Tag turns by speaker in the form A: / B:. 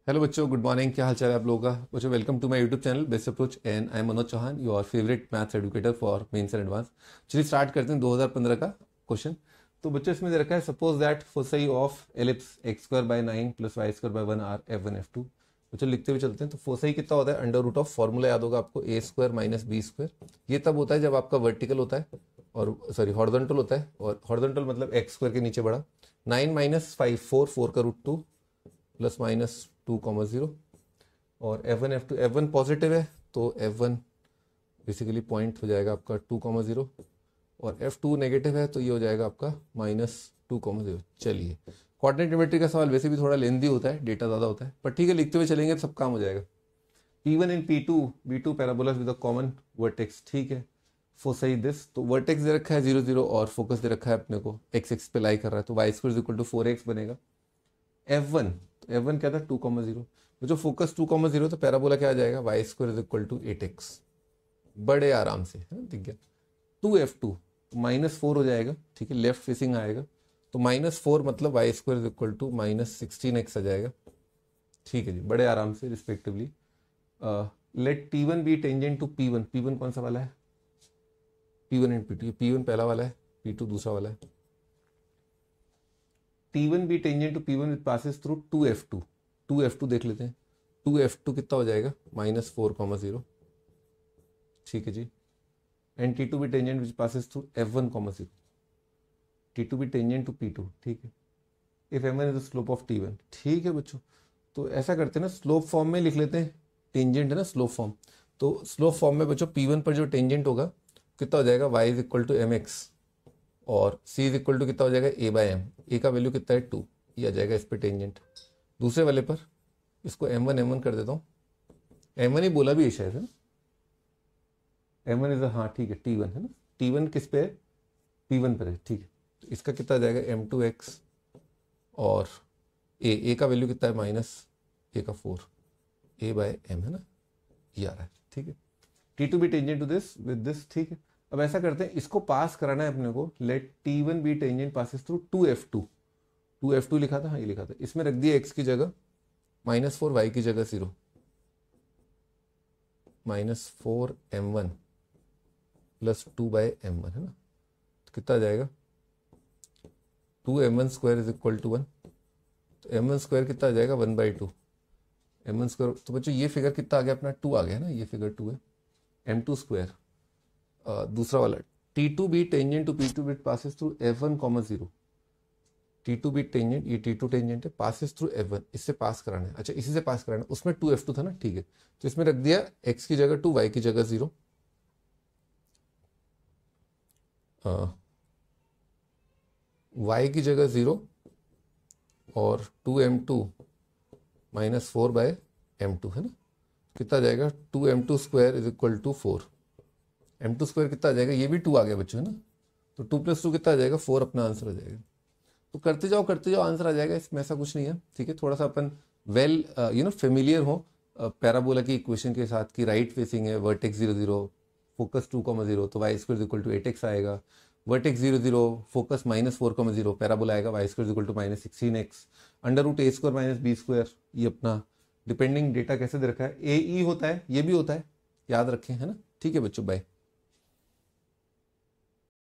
A: Hello बच्चों, good morning. क्या हाल चाल है आप लोगों का? बच्चों welcome to my YouTube channel best approach and I am Manoj Chauhan, your favourite maths educator for mains and advance. चलिए स्टार्ट करते हैं 2015 का क्वेश्चन। तो बच्चों इसमें दे रखा है, suppose that foci of ellipse x square by 9 plus y square by 1 are F1 F2। बच्चों लिखते हुए चलते हैं। तो फोसाई कितना होता है? अंडर रूट ऑफ, फॉर्मूला याद होगा आपको, ए स्क्वायर माइनस बी स्क्वायर। ये तब होता है जब आपका वर्टिकल होता है और सॉरी हॉरिजॉन्टल होता है, और हॉरिजॉन्टल मतलब एक्स स्क्वायर के नीचे बड़ा। 9 माइनस 5 4 का रूट 2 प्लस माइनस 2,0 और F1 F2, F1 पॉजिटिव है तो F1 बेसिकली पॉइंट हो जाएगा आपका 2,0 और F2 नेगेटिव है तो ये हो जाएगा आपका -2,0। चलिए, कोऑर्डिनेट ज्योमेट्री का सवाल वैसे भी थोड़ा लेंदी होता है, डेटा ज़्यादा होता है, पर ठीक है लिखते हुए चलेंगे तो सब काम हो जाएगा। P1 in P2 B2 parabolas with a common vertex. ठीक है, फोसाई दिस, तो वर्टेक्स दे रखा है 0 0 और फोकस दे रखा है अपने को x x पे लाई कर रहा है, तो y square equal to 4x बनेगा। F1, तो F1 क्या था? 2,0। तो जो फोकस 2,0 तो पैराबोला क्या आ जाएगा? Y square is equal to 8x। बड़े आराम से है ना, दिख गया। 2F2 -4 हो जाएगा, ठीक है, लेफ्ट फेसिंग आएगा, तो -4 मतलब y square is equal to -16x आ जाएगा। ठीक है जी, बड़े आराम से respectively. Let T1 be tangent to P1। P1 कौन सा वाला है? P1 and P2। P1 पहला वाला है, P2 दूसरा वाला है। T1 be tangent to P1 with passes through 2F2। 2F2 देख लेते हैं। 2F2 कितना हो जाएगा? -4,0। ठीक है जी। And T2 be tangent which passes through F1,0। T2 be tangent to P2। ठीक है, if M1 is the slope of T1। ठीक है बच्चों, तो ऐसा करते हैं ना, स्लोप फॉर्म में लिख लेते हैं। टेंजेंट है ना स्लोप फॉर्म, तो स्लोप फॉर्म में बच्चों P1 पर जो टेंजेंट होगा कितना हो जाएगा? y is equal to mx और c इज इक्वल टू कितना हो जाएगा? a by m। a का वैल्यू कितना है? 2। ये आ जाएगा इस पे टेंजेंट। दूसरे वाले पर इसको M1 कर देता हूँ। M1 ही बोला भी है शायद, है ना? M1 इज, हाँ ठीक है, T1 है ना। T1 किस पे है? P1 पर है। ठीक है, तो इसका कितना आ जाएगा? M2x और a का वैल्यू कितना है? -a का 4, a बाय m है ना, ये आ रहा है। ठीक है, T2 be tangent to this with this. ठीक है, अब ऐसा करते हैं, इसको पास कराना है अपने को। Let T1 be tangent passes through 2F2। 2F2 लिखा था, हाँ ये लिखा था। इसमें रख दिया x की जगह -4, y की जगह 0, -4m1 प्लस 2/m1 है ना, तो कितना आ जाएगा? 2m1 square is equal to 1। तो m1 स्क्वायर कितना आ जाएगा? 1/2 m1 स्क्वायर। तो बच्चों ये फिगर कितना आ गया अपना? 2 आ गया ना, ये फिगर 2 है। m2 स्क्वायर दूसरा वाला T2 be tangent to P2 with passes through F1,0। T2 be tangent, ये T2 टेंजेंट है, पासेस थ्रू F1, इससे पास कराना है। अच्छा, इसी से पास कराना है, उसमें 2F2 था ना। ठीक है, तो इसमें रख दिया x की जगह 2, y की जगह 0, y की जगह 0 और 2m2 -4/m2 है ना, कितना आ जाएगा? 2m2 square is equal to 4। m2 square कितना आ जाएगा? ये भी 2 आ गया बच्चों, है ना, तो 2 + 2 कितना आ जाएगा? 4 अपना आंसर आ जाएगा। तो करते जाओ आंसर आ जाएगा, इसमें ऐसा कुछ नहीं है। ठीक है, थोड़ा सा अपन वेल फेमिलियर हो पैराबोला की इक्वेशन के साथ, कि राइट फेसिंग है, वर्टेक्स 0 0, फोकस 2,0, तो y square equal to 8x आएगा। वर्टेक्स 0 0, फोकस -4,0, पैराबोला आएगा y square equal to -16x। Under root a square minus b square, ये अपना डिपेंडिंग डेटा कैसे दे रखा है, AE होता है, ये भी होता है, याद रखें, है ना। ठीक है बच्चों, बाय।